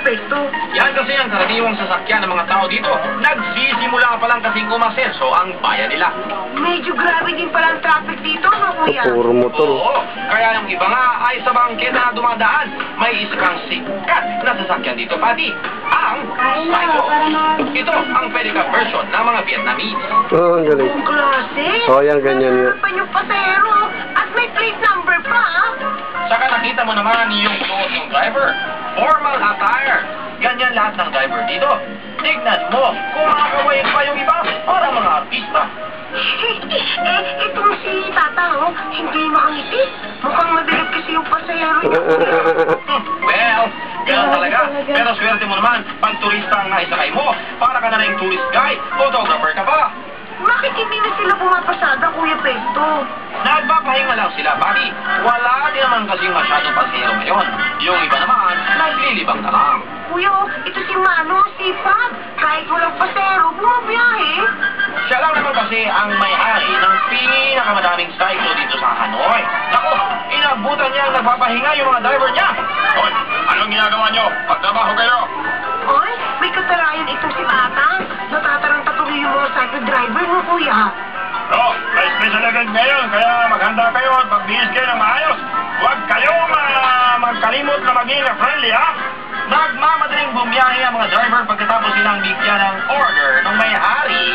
Pesto? Yan kasi ang karaniwang sasakyan ng mga tao dito. Nagsisimula pa lang kasing umasenso ang bayan nila. Medyo grabe din pala ang traffic dito, no, kuya? Puro motor. Oo, kaya yung iba nga ay sa bangketa na dumadaan. May isa kang sikat na sasakyan dito, Pati. Ang Psycho. Ito ang pedicab version ng mga Vietnamese. Oh, ang galing. Ang klase? Oh, yan, ganyan yun. Pa yung pasero. At may plate number pa, ah. Saka nakita mo naman yung suot ng driver. Formal attire. Ganyan lahat ng driver dito. Tignan mo, kumakaway pa yung iba para mga artista. Itong si Tata, oh, hindi makangiti. Mukhang mabilib kasi yung pasero niya. Well, gano'n talaga. Pero swerte mo naman, pag turista ang naisakay mo, para ka na rin tourist guide, photographer ka pa. Bakit hindi na sila pumapasada, Kuya Pesto? Nagpapahinga lang sila, buddy. Wala din naman kasing masyadong pasero ngayon. Yung iba naman, naglilibang na lang. Kuya, ito si Mano, sipag. Kahit walang pasero, bumabiyahe. Siya lang naman kasi ang may-ari ng pinakamadaming cycle dito sa Hanoi. Naku, inabutan niya ang nagpapahinga yung mga driver niya. Hoy, anong ginagawa niyo? Pagtrabaho kayo. Oy, may katarayan itong si Tata. Natataranta tuloy yung mga cycle driver mo, Kuya. No, may special event ngayon, kaya maghanda kayo at magbihis kayo ng maayos. Huwag kayong magkalimot na maging friendly, ha? Nagmamadaling bumiyahe ang mga driver pagkatapos silang bigyan ng order ng may-ari